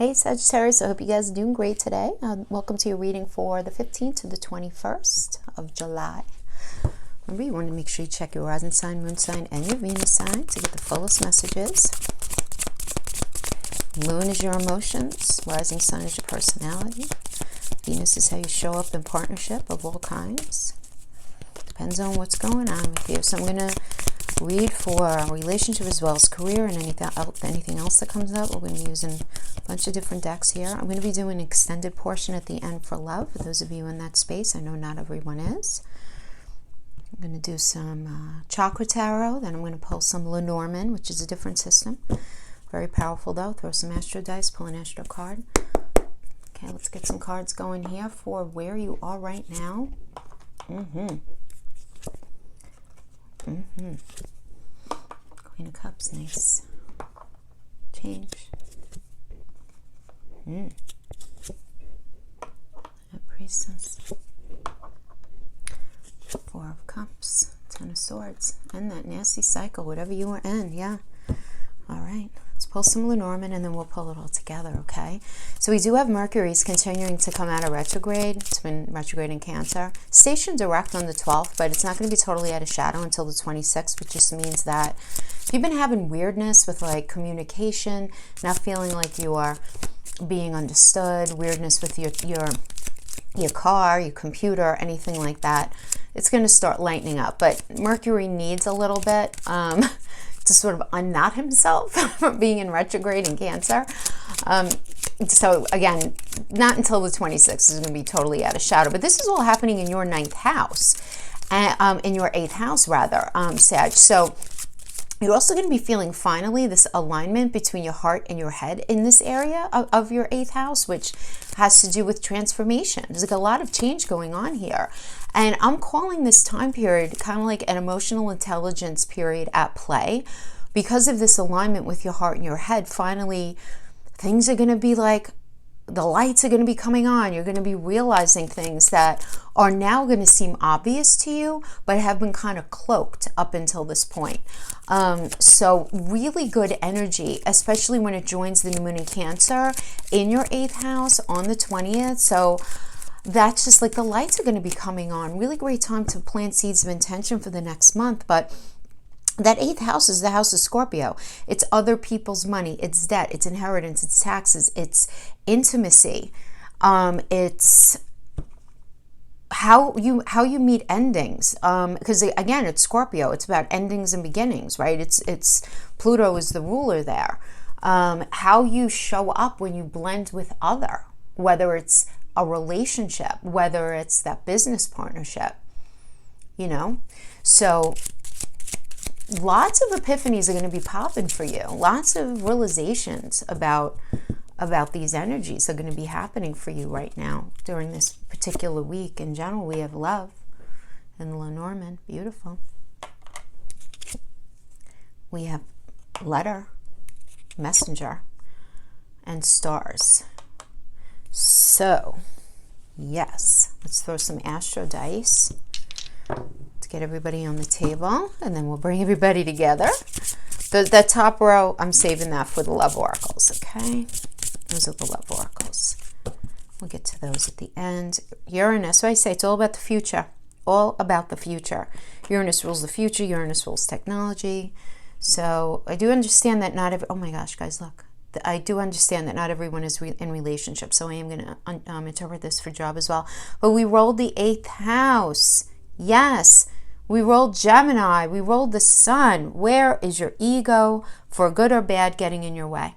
Hey Sagittarius, I hope you guys are doing great today. Welcome to your reading for the 15th to the 21st of July. Remember, you want to make sure you check your rising sign, moon sign, and your Venus sign to get the fullest messages. Moon is your emotions. Rising sign is your personality. Venus is how you show up in partnership of all kinds. Depends on what's going on with you. So I'm going to read for a relationship as well as career and anything else that comes up. We're going to be using a bunch of different decks here. I'm going to be doing an extended portion at the end for love, for those of you in that space. I know not everyone is. I'm going to do some chakra tarot. Then I'm going to pull some Lenormand, which is a different system. Very powerful though. Throw some astro dice, pull an astro card. Okay, let's get some cards going here for where you are right now. Queen of Cups, nice. Change. A Priestess. Four of Cups. Ten of Swords. End that nasty cycle, whatever you were in, yeah. All right, let's pull some Lenormand and then we'll pull it all together, okay? So we do have Mercury's continuing to come out of retrograde. It's been retrograde in Cancer. Stationed direct on the 12th, but it's not going to be totally out of shadow until the 26th, which just means that if you've been having weirdness with like communication, not feeling like you are being understood, weirdness with your car, your computer, anything like that, it's going to start lightening up. But Mercury needs a little bit to sort of unknot himself from being in retrograde in Cancer. So again, not until the 26th is going to be totally out of shadow. But this is all happening in your 9th house, in your 8th house rather, Sag. So you're also going to be feeling finally this alignment between your heart and your head in this area of your 8th house, which has to do with transformation. There's like a lot of change going on here. And I'm calling this time period kind of like an emotional intelligence period at play. Because of this alignment with your heart and your head, finally things are going to be like, the lights are going to be coming on. You're going to be realizing things that are now going to seem obvious to you, but have been kind of cloaked up until this point. So really good energy, especially when it joins the new moon in Cancer in your 8th house on the 20th. So that's just like the lights are going to be coming on. Really great time to plant seeds of intention for the next month. But that 8th house is the house of Scorpio. It's other people's money. It's debt. It's inheritance. It's taxes. It's intimacy. It's how you meet endings. Because again, it's Scorpio. It's about endings and beginnings, right? It's Pluto is the ruler there. How you show up when you blend with other, whether it's a relationship, whether it's that business partnership, you know? So lots of epiphanies are going to be popping for you. Lots of realizations about these energies are going to be happening for you right now during this particular week. In general, we have love and Lenormand. Beautiful. We have letter, messenger, and stars. So, yes, let's throw some astro dice to get everybody on the table, and then we'll bring everybody together. That top row, I'm saving that for the love oracles, okay? Those are the love oracles. We'll get to those at the end. Uranus, what I say, it's all about the future. All about the future. Uranus rules the future. Uranus rules technology. So I do understand that not every... Oh my gosh, guys, look. I do understand that not everyone is in relationships, so I am going to interpret this for job as well. But we rolled the 8th house. Yes, we rolled Gemini. We rolled the sun. Where is your ego, for good or bad, getting in your way?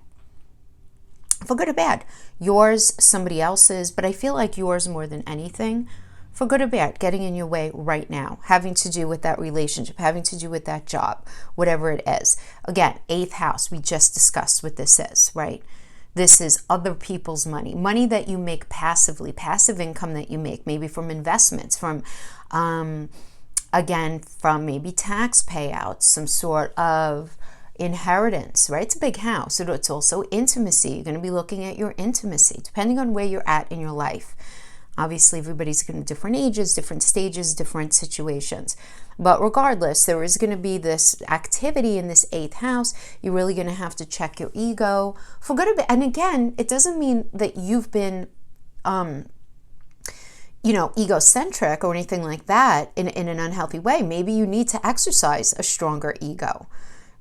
For good or bad. Yours, somebody else's, but I feel like yours more than anything. For good or bad, getting in your way right now, having to do with that relationship, having to do with that job, whatever it is. Again, 8th house, we just discussed what this is, right? This is other people's money, money that you make passively, passive income that you make, maybe from investments, from, again, from maybe tax payouts, some sort of inheritance, right? It's a big house. So it's also intimacy. You're going to be looking at your intimacy, depending on where you're at in your life. Obviously, everybody's going to different ages, different stages, different situations. But regardless, there is going to be this activity in this 8th house. You're really going to have to check your ego for good or bad. And again, it doesn't mean that you've been, egocentric or anything like that in an unhealthy way. Maybe you need to exercise a stronger ego,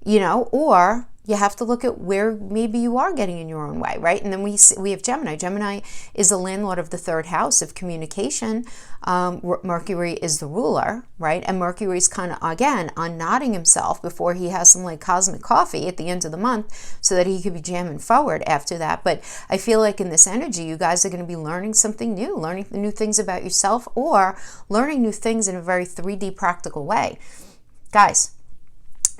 or you have to look at where maybe you are getting in your own way, right? And then we have Gemini. Gemini is the landlord of the 3rd house of communication. Mercury is the ruler, right? And Mercury's kind of, again, nodding himself before he has some like cosmic coffee at the end of the month so that he could be jamming forward after that. But I feel like in this energy, you guys are going to be learning something new, learning new things about yourself, or learning new things in a very 3D practical way. Guys,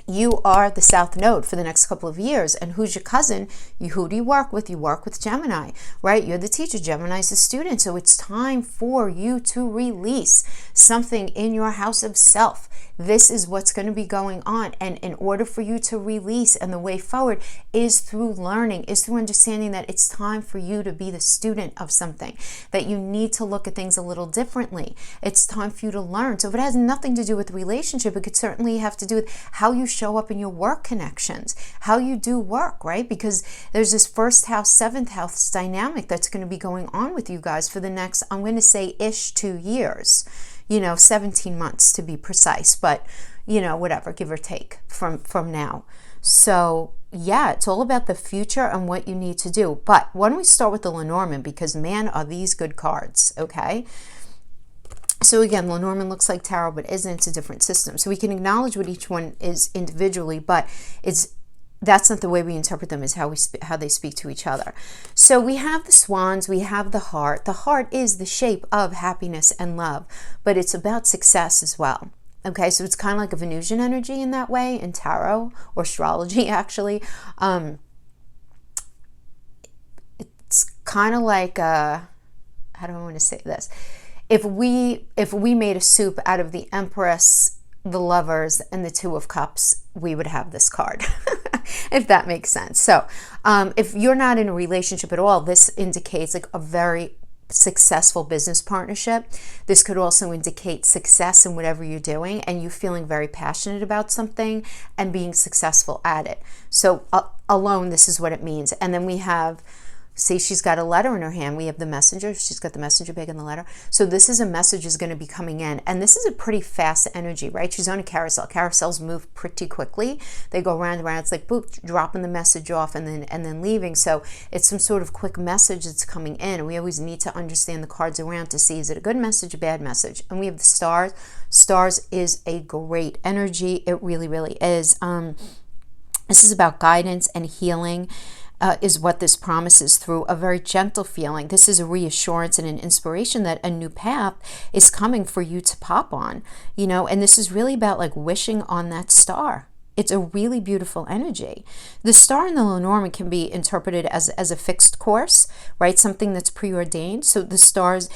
you are the South Node for the next couple of years. And who's your cousin? Who do you work with? You work with Gemini, right? You're the teacher. Gemini is the student. So it's time for you to release something in your house of self. This is what's going to be going on. And in order for you to release, and the way forward is through learning, is through understanding that it's time for you to be the student of something, that you need to look at things a little differently. It's time for you to learn. So if it has nothing to do with the relationship, it could certainly have to do with how you show up in your work connections, how you do work, right? Because there's this 1st house, 7th house dynamic that's going to be going on with you guys for the next, I'm going to say ish 2 years, 17 months to be precise, but whatever, give or take from now. So yeah, it's all about the future and what you need to do. But why don't we start with the Lenormand, because man, are these good cards, okay? So again, Lenormand looks like tarot, but isn't. It's a different system. So we can acknowledge what each one is individually, but that's not the way we interpret them, is how they speak to each other. So we have the Swans, we have the Heart. The Heart is the shape of happiness and love, but it's about success as well. Okay, so it's kind of like a Venusian energy in that way, in tarot, or astrology actually. It's kind of like, how do I want to say this? If we made a soup out of the Empress, the Lovers, and the 2 of Cups, we would have this card, if that makes sense. So if you're not in a relationship at all, this indicates like a very successful business partnership. This could also indicate success in whatever you're doing, and you feeling very passionate about something and being successful at it. So alone, this is what it means. And then we have, see, she's got a letter in her hand. We have the messenger. She's got the messenger bag in the letter. So this is a message is going to be coming in. And this is a pretty fast energy, right? She's on a carousel. Carousels move pretty quickly. They go round and round. It's like, boop, dropping the message off and then leaving. So it's some sort of quick message that's coming in. And we always need to understand the cards around to see, is it a good message, a bad message? And we have the Stars. Stars is a great energy. It really, really is. This is about guidance and healing. Is what this promises through a very gentle feeling. This is a reassurance and an inspiration that a new path is coming for you to pop on, and this is really about like wishing on that star. It's a really beautiful energy. The star in the Lenormand can be interpreted as a fixed course, right? Something that's preordained. So the stars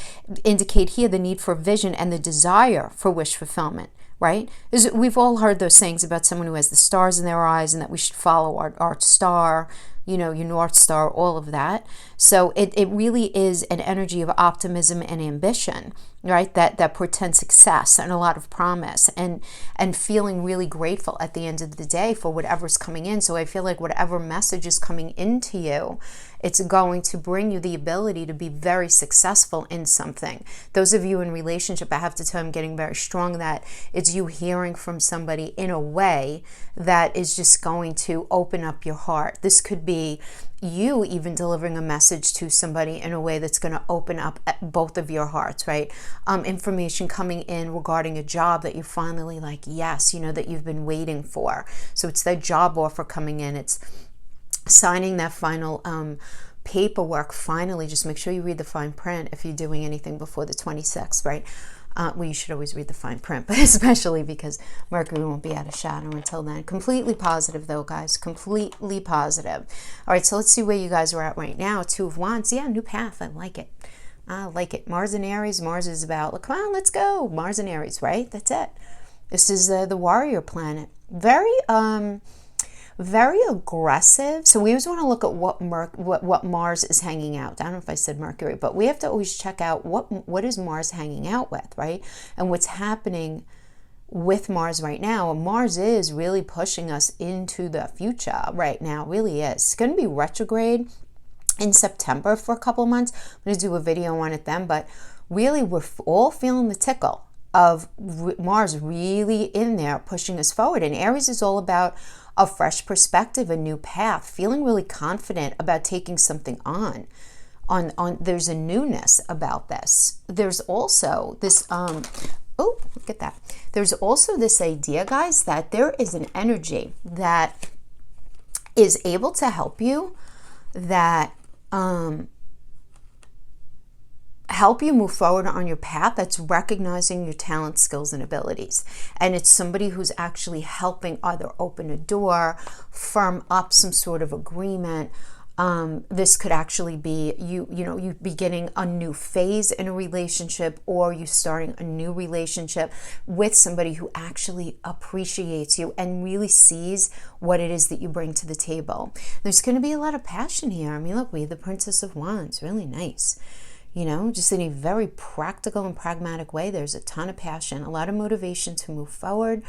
indicate here the need for vision and the desire for wish fulfillment. Right? We've all heard those sayings about someone who has the stars in their eyes and that we should follow our star, your North Star, all of that. So it really is an energy of optimism and ambition, right? That portends success and a lot of promise and feeling really grateful at the end of the day for whatever's coming in. So I feel like whatever message is coming into you, it's going to bring you the ability to be very successful in something. Those of you in relationship, I have to tell you, I'm getting very strong that it's you hearing from somebody in a way that is just going to open up your heart. This could be you even delivering a message to somebody in a way that's going to open up both of your hearts, right? Information coming in regarding a job that you're finally like, yes, that you've been waiting for. So it's that job offer coming in. It's signing that final paperwork finally. Just make sure you read the fine print if you're doing anything before the 26th, right? Well, you should always read the fine print, but especially because Mercury won't be out of shadow until then. Completely positive, though, guys. Completely positive. All right, so let's see where you guys are at right now. 2 of Wands. Yeah, new path. I like it. I like it. Mars and Aries. Mars is about, come on, let's go. Mars and Aries, right? That's it. This is the warrior planet. Very aggressive. So we always want to look at what Mars is hanging out. I don't know if I said Mercury, but we have to always check out what is Mars hanging out with, right? And what's happening with Mars right now. Mars is really pushing us into the future right now, really is. It's going to be retrograde in September for a couple of months. I'm going to do a video on it then, but really we're all feeling the tickle of Mars really in there pushing us forward. And Aries is all about a fresh perspective, a new path, feeling really confident about taking something on. There's a newness about this. There's also this oh, look at that. There's also this idea, guys, that there is an energy that is able to help you, that help you move forward on your path, that's recognizing your talents, skills, and abilities. And it's somebody who's actually helping either open a door, firm up some sort of agreement. This could actually be you beginning a new phase in a relationship, or you starting a new relationship with somebody who actually appreciates you and really sees what it is that you bring to the table. There's going to be a lot of passion here. I mean, look, we have the Princess of Wands, really nice. Just in a very practical and pragmatic way. There's a ton of passion, a lot of motivation to move forward.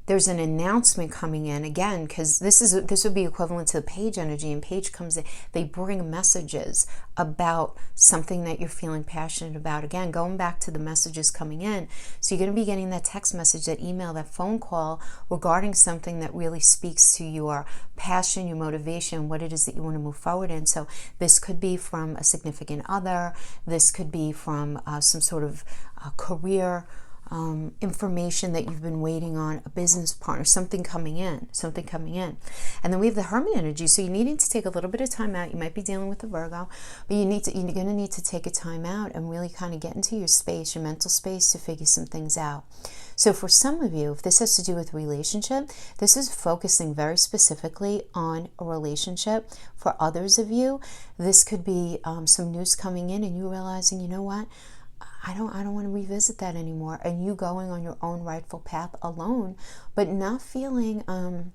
There's an announcement coming in again, because this would be equivalent to the Page energy, and Page comes in, they bring messages about something that you're feeling passionate about. Again, going back to the messages coming in. So you're going to be getting that text message, that email, that phone call regarding something that really speaks to your passion, your motivation, what it is that you want to move forward in. So this could be from a significant other. This could be from some sort of career information that you've been waiting on, a business partner, something coming in. And then we have the Hermit energy. So you're needing to take a little bit of time out. You might be dealing with the Virgo, but you're going to need to take a time out and really kind of get into your space, your mental space, to figure some things out. So for some of you, if this has to do with relationship, this is focusing very specifically on a relationship. For others of you, this could be some news coming in and you realizing, you know what? I don't want to revisit that anymore, and you going on your own rightful path alone, but not feeling a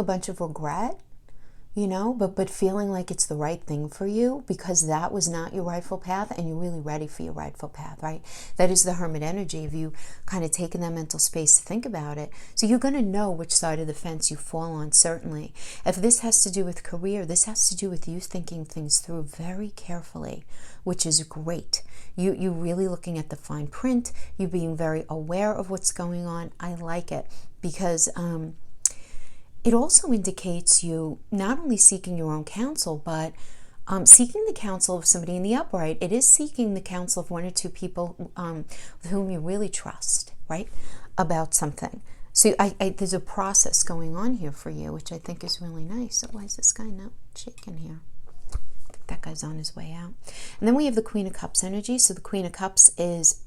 bunch of regret, but feeling like it's the right thing for you, because that was not your rightful path and you're really ready for your rightful path, right? That is the Hermit energy of you kind of taking that mental space to think about it. So you're going to know which side of the fence you fall on, certainly. If this has to do with career, this has to do with you thinking things through very carefully, which is great. You really looking at the fine print, you being very aware of what's going on. I like it, because it also indicates you not only seeking your own counsel, but seeking the counsel of somebody in the upright. It is seeking the counsel of one or two people with whom you really trust, right, about something. So there's a process going on here for you, which I think is really nice. So why is this guy not shaking here? I think that guy's on his way out. And then we have the Queen of Cups energy. So the Queen of Cups is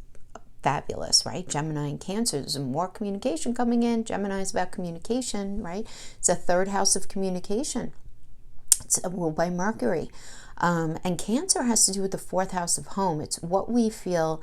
fabulous, right? Gemini and Cancer, there's more communication coming in. Gemini is about communication, right? It's a third house of communication. It's ruled by Mercury. And Cancer has to do with the fourth house of home. It's what we feel,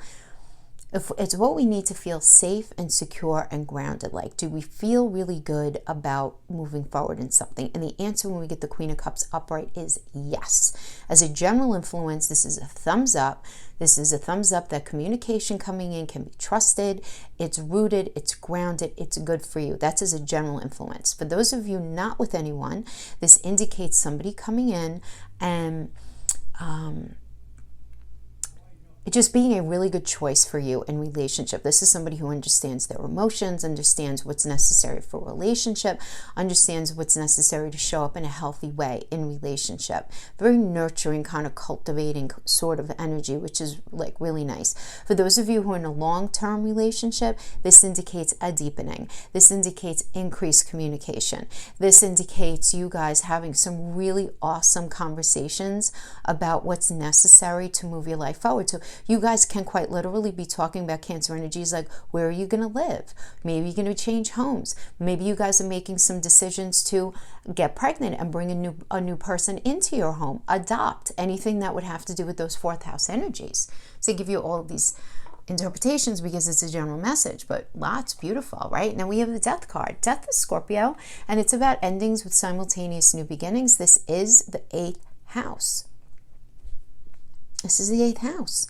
it's what we need to feel safe and secure and grounded. Like, do we feel really good about moving forward in something? And the answer when we get the Queen of Cups upright is yes. As a general influence, this is a thumbs up. This is a thumbs up that communication coming in can be trusted, it's rooted, it's grounded, it's good for you. That's as a general influence. For those of you not with anyone, this indicates somebody coming in and it just being a really good choice for you in relationship. This is somebody who understands their emotions, understands what's necessary for a relationship, understands what's necessary to show up in a healthy way in relationship. Very nurturing, kind of cultivating sort of energy, which is like really nice. For those of you who are in a long-term relationship, this indicates a deepening. This indicates increased communication. This indicates you guys having some really awesome conversations about what's necessary to move your life forward. So you guys can quite literally be talking about Cancer energies like, where are you going to live? Maybe you're going to change homes. Maybe you guys are making some decisions to get pregnant and bring a new person into your home. Adopt. Anything that would have to do with those fourth house energies. So I give you all of these interpretations because it's a general message, but lots beautiful, right? Now we have the Death card. Death is Scorpio, and it's about endings with simultaneous new beginnings. This is the 8th house. This is the 8th house.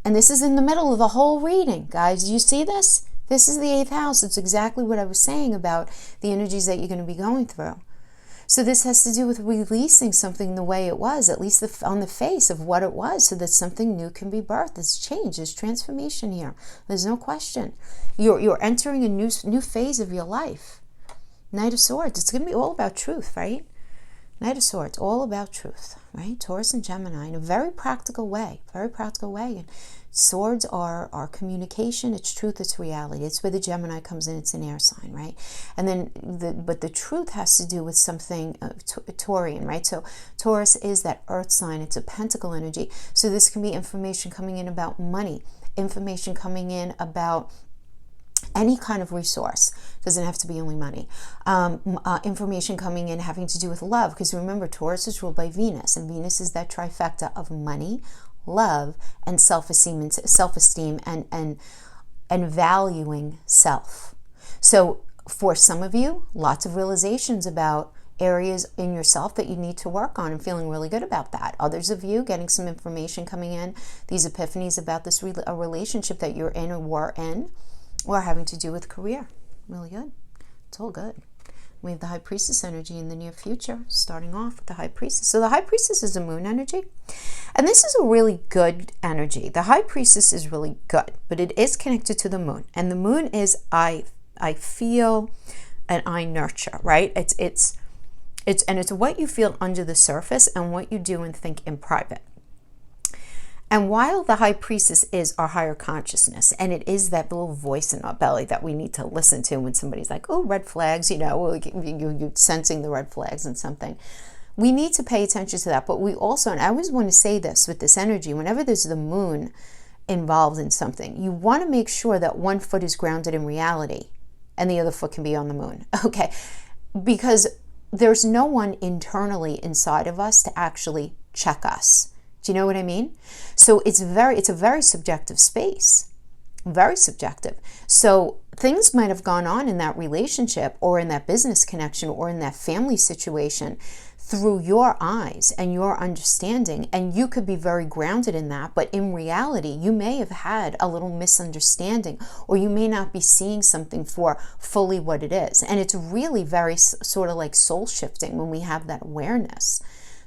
And this is in the middle of the whole reading, guys. Do you see this? This is the 8th house. It's exactly what I was saying about the energies that you're going to be going through. So this has to do with releasing something the way it was, at least on the face of what it was, so that something new can be birthed. There's change, there's transformation here. There's no question. You're entering a new phase of your life. Knight of Swords, it's going to be all about truth, right? Knight of Swords, all about truth, right? Taurus and Gemini in a very practical way, And swords are communication, it's truth, it's reality. It's where the Gemini comes in, it's an air sign, right? And then, but the truth has to do with something Taurian, right? So Taurus is that earth sign, it's a pentacle energy. So this can be information coming in about money, information coming in about any kind of resource. Doesn't have to be only money. Information coming in having to do with love, because remember, Taurus is ruled by Venus, and Venus is that trifecta of money, love, and self-esteem and valuing self. So for some of you, lots of realizations about areas in yourself that you need to work on and feeling really good about that. Others of you getting some information coming in, these epiphanies about this a relationship that you're in or were in, or having to do with career. Really good. It's all good. We have the High Priestess energy in the near future, starting off with the High Priestess. So the High Priestess is a moon energy, and this is a really good energy. The High Priestess is really good, but it is connected to the moon, and the moon is I feel and I nurture, right? It's what you feel under the surface and what you do and think in private. And while the High Priestess is our higher consciousness, and it is that little voice in our belly that we need to listen to when somebody's like, oh, red flags, you're sensing the red flags in something. We need to pay attention to that. But we also, and I always want to say this with this energy, whenever there's the moon involved in something, you want to make sure that one foot is grounded in reality and the other foot can be on the moon. Okay. Because there's no one internally inside of us to actually check us. Do you know what I mean? So it's a very subjective space, very subjective. So things might have gone on in that relationship or in that business connection or in that family situation through your eyes and your understanding, and you could be very grounded in that, but in reality, you may have had a little misunderstanding, or you may not be seeing something for fully what it is. And it's really very sort of like soul shifting when we have that awareness.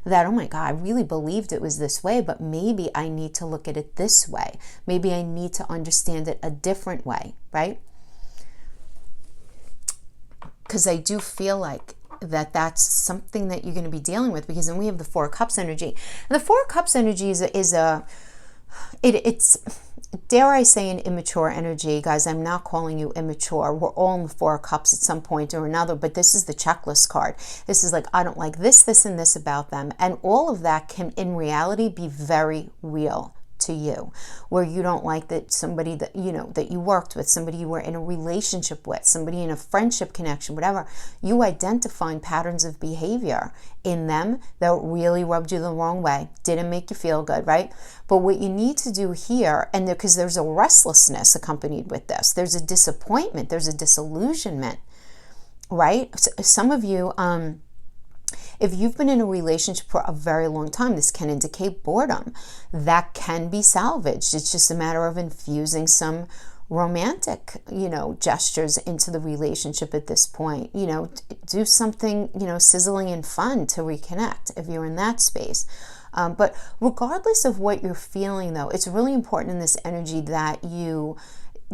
That, oh my God, I really believed it was this way, but maybe I need to look at it this way. Maybe I need to understand it a different way, right? Because I do feel like that's something that you're going to be dealing with, because then we have the Four of Cups energy. And the Four of Cups energy it's dare I say, an immature energy. Guys, I'm not calling you immature. We're all in the Four of Cups at some point or another, but this is the checklist card. This is like, I don't like this, this, and this about them. And all of that can, in reality, be very real to you, where you don't like that somebody that, that you worked with, somebody you were in a relationship with, somebody in a friendship connection, whatever, you identifying patterns of behavior in them that really rubbed you the wrong way, didn't make you feel good, right? But what you need to do here, and because there's a restlessness accompanied with this, there's a disappointment, there's a disillusionment, right? Some of you, if you've been in a relationship for a very long time, this can indicate boredom. That can be salvaged. It's just a matter of infusing some romantic, gestures into the relationship at this point. Do something, sizzling and fun to reconnect if you're in that space. But regardless of what you're feeling, though, it's really important in this energy that you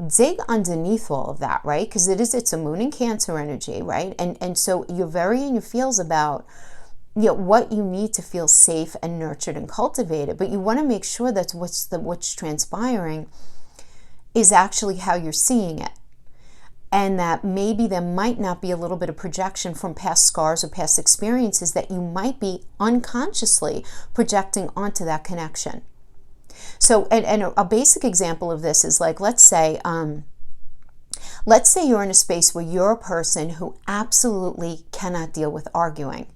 dig underneath all of that, right? Because it's a moon and Cancer energy, right? And so you're very in your feels about what you need to feel safe and nurtured and cultivated, but you want to make sure that what's transpiring is actually how you're seeing it, and that maybe there might not be a little bit of projection from past scars or past experiences that you might be unconsciously projecting onto that connection. So, and a basic example of this is like, let's say you're in a space where you're a person who absolutely cannot deal with arguing.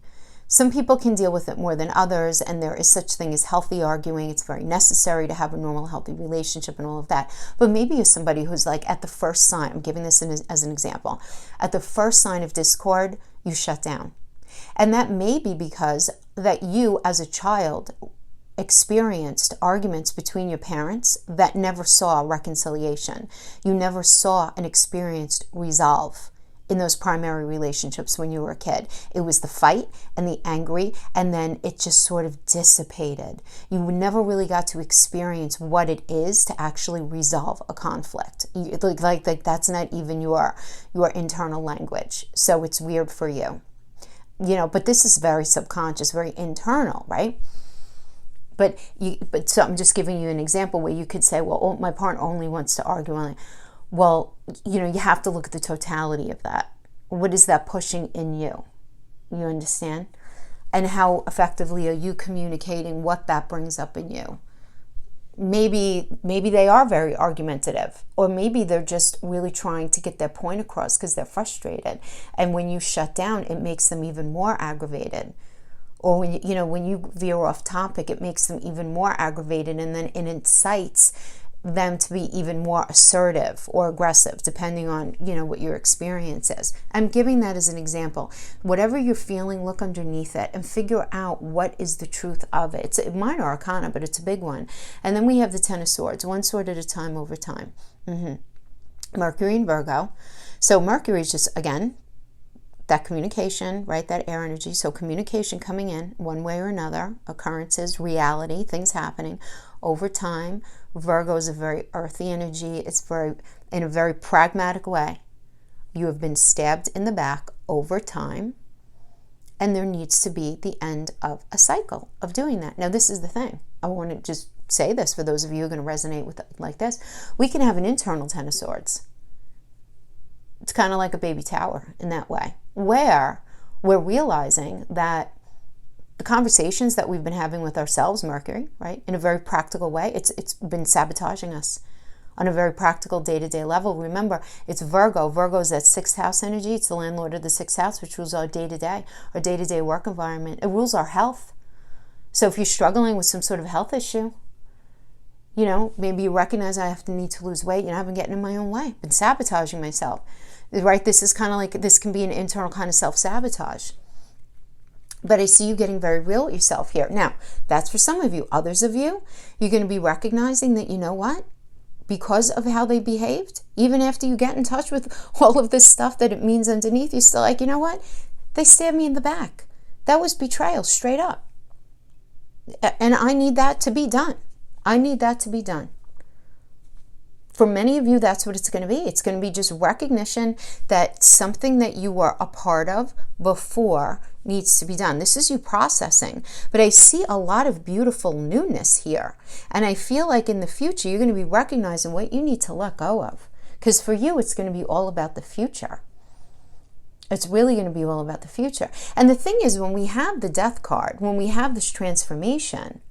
Some people can deal with it more than others, and there is such thing as healthy arguing. It's very necessary to have a normal, healthy relationship and all of that. But maybe you're somebody who's like, at the first sign, I'm giving this as an example, at the first sign of discord, you shut down. And that may be because that you, as a child, experienced arguments between your parents that never saw reconciliation. You never saw and experienced resolve in those primary relationships when you were a kid. It was the fight and the angry, and then it just sort of dissipated. You never really got to experience what it is to actually resolve a conflict. Like that's not even your internal language. So it's weird for you. But this is very subconscious, very internal, right? But so I'm just giving you an example where you could say, well, my partner only wants to argue. Well, you have to look at the totality of that. What is that pushing in you? You understand? And how effectively are you communicating what that brings up in you? Maybe they are very argumentative, or maybe they're just really trying to get their point across because they're frustrated. And when you shut down, it makes them even more aggravated. Or when you veer off topic, it makes them even more aggravated, and then it incites them to be even more assertive or aggressive, depending on what your experience is. I'm giving that as an example. Whatever you're feeling, look underneath it and figure out what is the truth of it. It's a minor arcana, but it's a big one. And then we have the Ten of Swords, one sword at a time over time. Mercury and Virgo. So Mercury is just, again, that communication, right? That air energy. So communication coming in one way or another, occurrences, reality, things happening over time. Virgo is a very earthy energy. It's in a very pragmatic way. You have been stabbed in the back over time, and there needs to be the end of a cycle of doing that. Now, this is the thing. I want to just say this for those of you who are going to resonate with it like this. We can have an internal Ten of Swords. It's kind of like a baby tower in that way, where we're realizing that the conversations that we've been having with ourselves, Mercury, right, in a very practical way, it's been sabotaging us on a very practical day-to-day level. Remember, it's Virgo. Virgo is that 6th house energy. It's the landlord of the 6th house, which rules our day-to-day work environment. It rules our health. So if you're struggling with some sort of health issue, maybe you recognize I need to lose weight. I've been getting in my own way, been sabotaging myself, right? This is kind of like, this can be an internal kind of self-sabotage. But I see you getting very real with yourself here. Now, that's for some of you. Others of you, you're going to be recognizing that, what? Because of how they behaved, even after you get in touch with all of this stuff that it means underneath, you're still like, what? They stabbed me in the back. That was betrayal, straight up. And I need that to be done. I need that to be done. For many of you, that's what it's going to be. It's going to be just recognition that something that you were a part of before needs to be done. This is you processing. But I see a lot of beautiful newness here. And I feel like in the future, you're going to be recognizing what you need to let go of. Because for you, it's going to be all about the future. It's really going to be all about the future. And the thing is, when we have the Death card, when we have this transformation,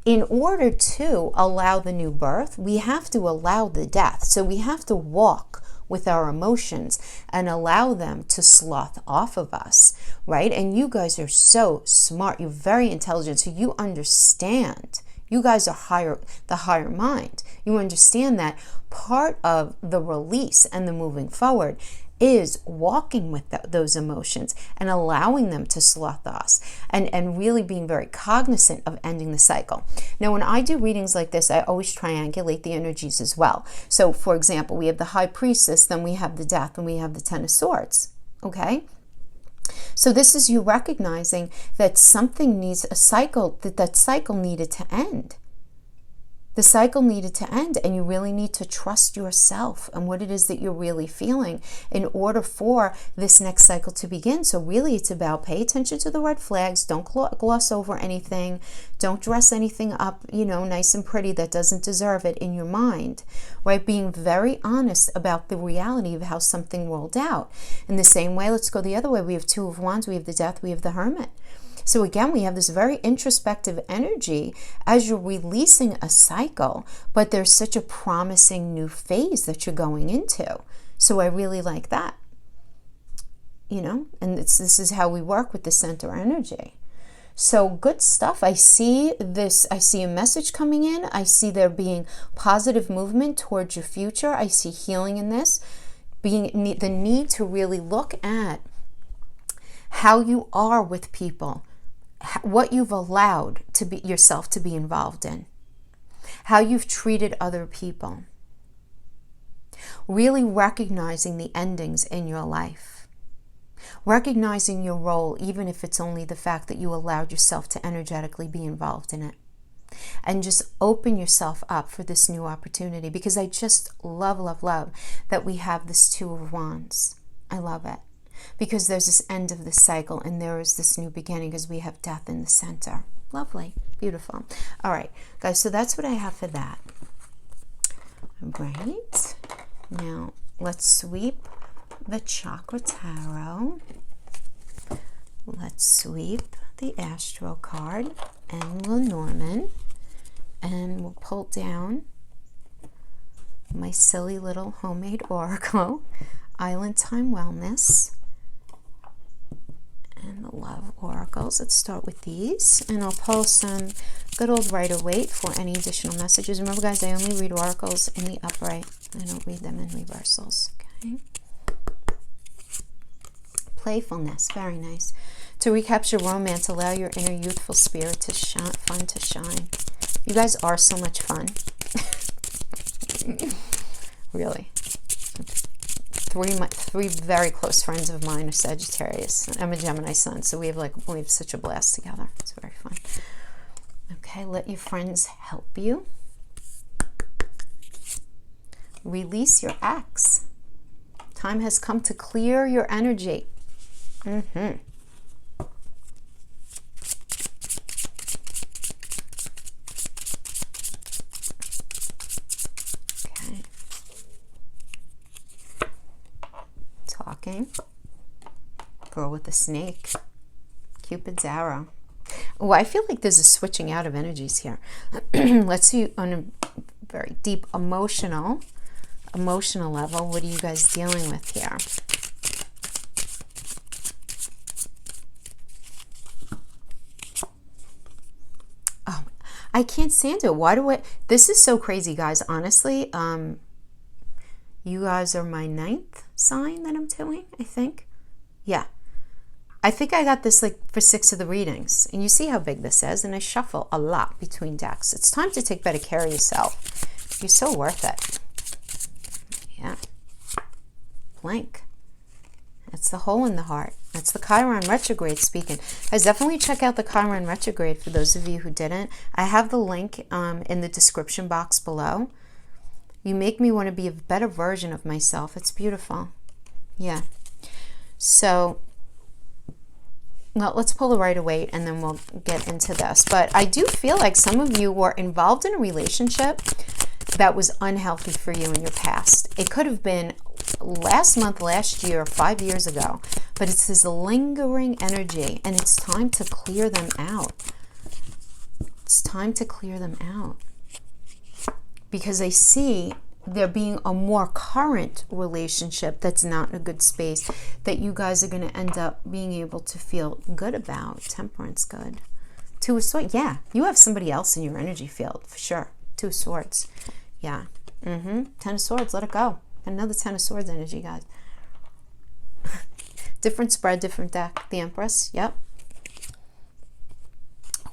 in order to allow the new birth, we have to allow the death. So we have to walk with our emotions and allow them to slough off of us, right? And you guys are so smart. You're very intelligent. So you understand. You guys are the higher mind. You understand that part of the release and the moving forward is walking with those emotions and allowing them to slough us and really being very cognizant of ending the cycle. Now, when I do readings like this, I always triangulate the energies as well. So, for example, we have the High Priestess, then we have the Death, and we have the Ten of Swords, okay? So this is you recognizing that something needs a cycle, that cycle needed to end. The cycle needed to end, and you really need to trust yourself and what it is that you're really feeling in order for this next cycle to begin. So really, it's about pay attention to the red flags. Don't gloss over anything. Don't dress anything up, nice and pretty that doesn't deserve it in your mind, right? Being very honest about the reality of how something rolled out. In the same way, let's go the other way. We have Two of Wands, we have the Death, we have the Hermit. So again, we have this very introspective energy as you're releasing a cycle, but there's such a promising new phase that you're going into. So I really like that, and this is how we work with the center energy. So good stuff. I see this. I see a message coming in. I see there being positive movement towards your future. I see healing in this, being the need to really look at how you are with people, what you've allowed to be yourself to be involved in, how you've treated other people, really recognizing the endings in your life, recognizing your role, even if it's only the fact that you allowed yourself to energetically be involved in it, and just open yourself up for this new opportunity, because I just love, love, love that we have this Two of Wands. I love it. Because there's this end of the cycle and there is this new beginning, because we have death in the center. Lovely. Beautiful. All right, guys, so that's what I have for that. All right. Now, let's sweep the Chakra Tarot. Let's sweep the Astro card and Lenormand. And we'll pull down my silly little homemade oracle, Island Time Wellness, and the Love Oracles. Let's start with these, and I'll pull some good old Rider-Waite for any additional messages. Remember, guys, I only read oracles in the upright. I don't read them in reversals. Okay. Playfulness, very nice. To recapture romance, allow your inner youthful spirit to shine, fun to shine. You guys are so much fun. Really. Three very close friends of mine are Sagittarius. I'm a Gemini sun, so we have such a blast together. It's very fun. Okay, let your friends help you. Release your ex. Time has come to clear your energy. Okay. Talking. Girl with the snake. Cupid's arrow. Oh, I feel like there's a switching out of energies here. Let's see, on a very deep emotional level, what are you guys dealing with here? Oh, I can't stand it. Why do I? This is so crazy, guys. Honestly, you guys are my 9th sign that I'm doing, I think. Yeah. I think I got this like for 6 of the readings. And you see how big this is. And I shuffle a lot between decks. It's time to take better care of yourself. You're so worth it. Yeah. Blank. That's the hole in the heart. That's the Chiron retrograde speaking. Guys, definitely check out the Chiron retrograde for those of you who didn't. I have the link in the description box below. You make me want to be a better version of myself. It's beautiful. Yeah. So, well, let's pull the Rider-Waite and then we'll get into this. But I do feel like some of you were involved in a relationship that was unhealthy for you in your past. It could have been last month, last year, 5 years ago. But it's this lingering energy and it's time to clear them out. It's time to clear them out. Because I see there being a more current relationship that's not in a good space that you guys are going to end up being able to feel good about. Temperance, good. 2 of Swords, yeah. You have somebody else in your energy field, for sure. 2 of Swords, yeah. 10 of Swords, let it go. Another 10 of Swords energy, guys. Different spread, different deck. The Empress, yep.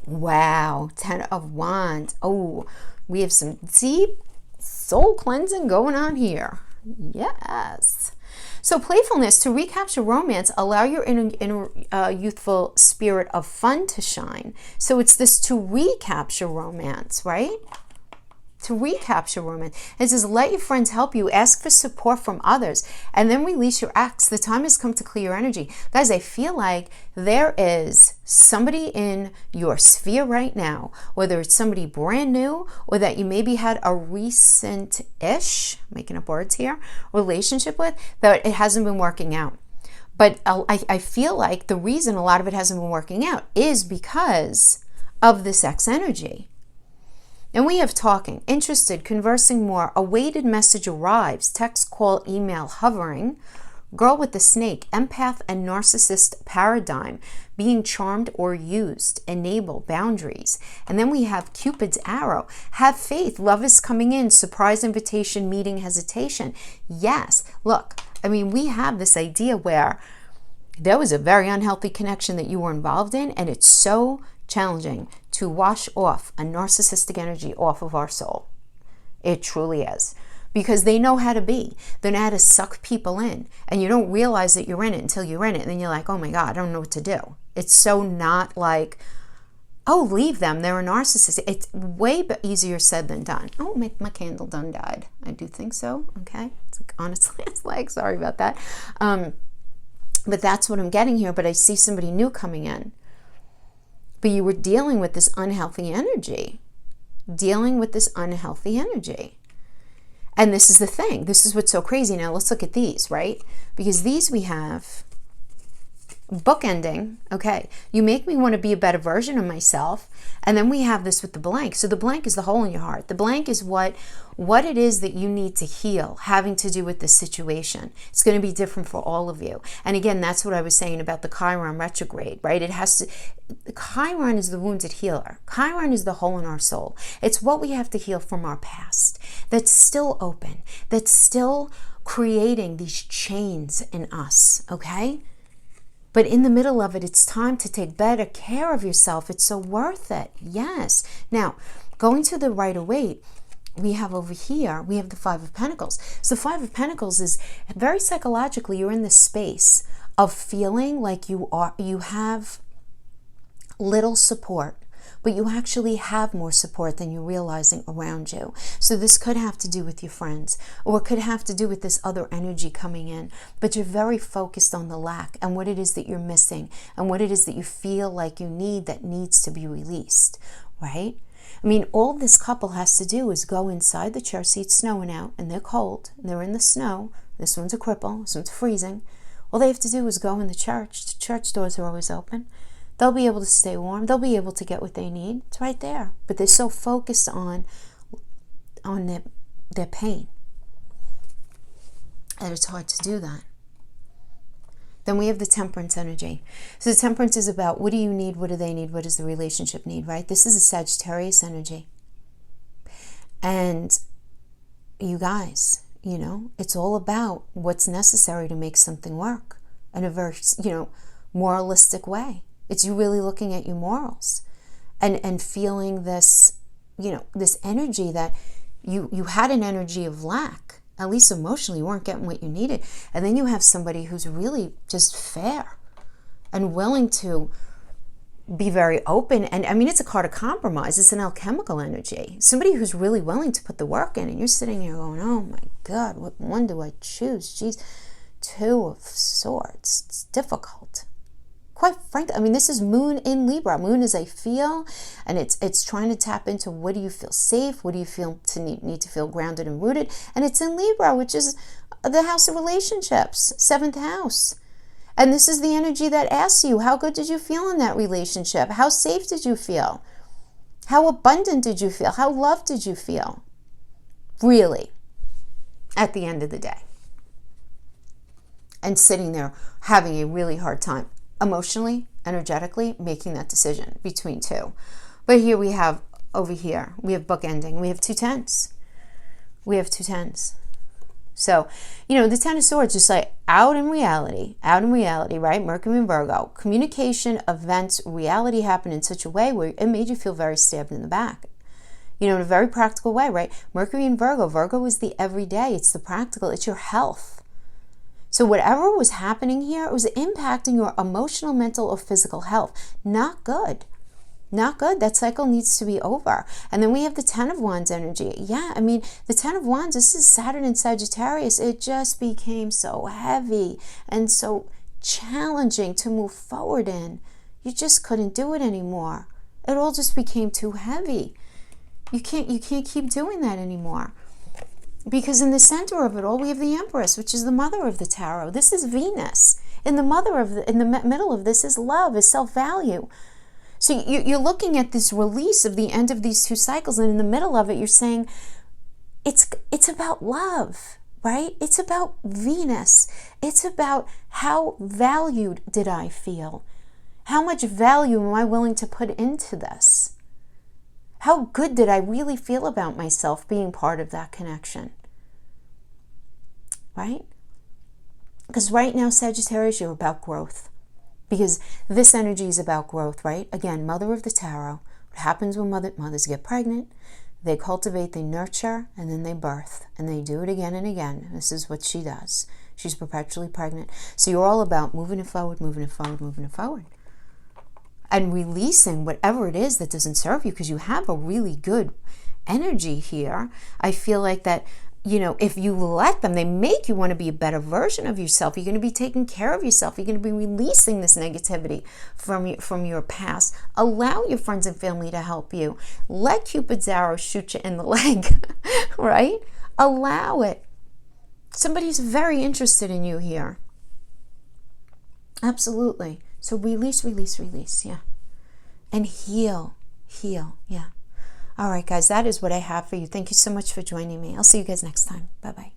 Wow, 10 of Wands. Oh, we have some deep soul cleansing going on here. Yes. So playfulness, to recapture romance, allow your inner youthful spirit of fun to shine. So it's this to recapture romance, right? To recapture romance. It says, let your friends help you, ask for support from others, and then release your ex. The time has come to clear your energy. Guys, I feel like there is somebody in your sphere right now, whether it's somebody brand new or that you maybe had a recent-ish, making up words here, relationship with, that it hasn't been working out. But I feel like the reason a lot of it hasn't been working out is because of this ex energy. And we have talking, interested, conversing more, awaited message arrives, text, call, email, hovering, girl with the snake, empath and narcissist paradigm, being charmed or used, enable, boundaries. And then we have Cupid's arrow, have faith, love is coming in, surprise invitation, meeting, hesitation. Yes, look, I mean, we have this idea where there was a very unhealthy connection that you were involved in, and it's so challenging to wash off a narcissistic energy off of our soul. It truly is. Because they know how to be. They know how to suck people in. And you don't realize that you're in it until you're in it. And then you're like, oh my God, I don't know what to do. It's so not like, oh, leave them. They're a narcissist. It's way easier said than done. Oh, my candle done died. I do think so. Okay. It's like, honestly, it's like, sorry about that. But that's what I'm getting here. But I see somebody new coming in. But you were dealing with this unhealthy energy. Dealing with this unhealthy energy. And this is the thing. This is what's so crazy. Now let's look at these, right? Because these we have bookending. Okay. You make me want to be a better version of myself. And then we have this with the blank. So the blank is the hole in your heart. The blank is what it is that you need to heal, having to do with this situation. It's going to be different for all of you. And again, that's what I was saying about the Chiron retrograde, right? It has to, Chiron is the wounded healer. Chiron is the hole in our soul. It's what we have to heal from our past that's still open, that's still creating these chains in us, okay? But in the middle of it, it's time to take better care of yourself. It's so worth it. Yes. Now, going to the Rider-Waite, we have over here, we have the Five of Pentacles. So the Five of Pentacles is very psychologically, you're in this space of feeling like you have little support, but you actually have more support than you're realizing around you. So this could have to do with your friends, or it could have to do with this other energy coming in, but you're very focused on the lack and what it is that you're missing and what it is that you feel like you need that needs to be released, right? I mean, all this couple has to do is go inside the church. See, it's snowing out and they're cold and they're in the snow. This one's a cripple, this one's freezing. All they have to do is go in the church. The church doors are always open. They'll be able to stay warm. They'll be able to get what they need. It's right there. But they're so focused on their pain. And it's hard to do that. Then we have the Temperance energy. So the Temperance is about what do you need? What do they need? What does the relationship need, right? This is a Sagittarius energy. And you guys, you know, it's all about what's necessary to make something work in a very, moralistic way. It's you really looking at your morals and feeling this, this energy that you had an energy of lack, at least emotionally, you weren't getting what you needed. And then you have somebody who's really just fair and willing to be very open. And I mean, it's a card of compromise. It's an alchemical energy. Somebody who's really willing to put the work in, and you're sitting here going, oh my God, what one do I choose? Geez, Two of Swords. It's difficult. Quite frankly, I mean, this is Moon in Libra. Moon is a feel, and it's trying to tap into what do you feel safe, what do you feel to need to feel grounded and rooted, and it's in Libra, which is the house of relationships, 7th house. And this is the energy that asks you, how good did you feel in that relationship? How safe did you feel? How abundant did you feel? How loved did you feel? Really, at the end of the day. And sitting there having a really hard time, emotionally, energetically, making that decision between two. But here we have, over here, we have bookending. We have 2 10s. We have 2 10s. So, the 10 of Swords is like out in reality, right? Mercury and Virgo. Communication, events, reality happened in such a way where it made you feel very stabbed in the back. In a very practical way, right? Mercury and Virgo. Virgo is the everyday. It's the practical. It's your health. So whatever was happening here, it was impacting your emotional, mental, or physical health. Not good. Not good. That cycle needs to be over. And then we have the 10 of Wands energy. Yeah, I mean, the 10 of Wands, this is Saturn and Sagittarius. It just became so heavy and so challenging to move forward in. You just couldn't do it anymore. It all just became too heavy. You can't keep doing that anymore. Because in the center of it all, we have the Empress, which is the mother of the tarot. This is Venus. In the middle of this is love, is self-value. So you're looking at this release of the end of these 2 cycles, and in the middle of it, you're saying, it's about love, right? It's about Venus. It's about how valued did I feel? How much value am I willing to put into this? How good did I really feel about myself being part of that connection? Right? Because right now, Sagittarius, you're about growth. because this energy is about growth, right? Again, Mother of the Tarot. What happens when mothers get pregnant? They cultivate, they nurture, and then they birth. And they do it again and again. This is what she does. She's perpetually pregnant. So you're all about moving it forward, moving it forward, moving it forward. And releasing whatever it is that doesn't serve you, because you have a really good energy here. I feel like that, you know, if you let them, they make you want to be a better version of yourself. You're going to be taking care of yourself. You're going to be releasing this negativity from your past. Allow your friends and family to help you. Let Cupid's arrow shoot you in the leg, right? Allow it. Somebody's very interested in you here. Absolutely. So release, release, release, yeah. And heal, yeah. All right, guys, that is what I have for you. Thank you so much for joining me. I'll see you guys next time. Bye-bye.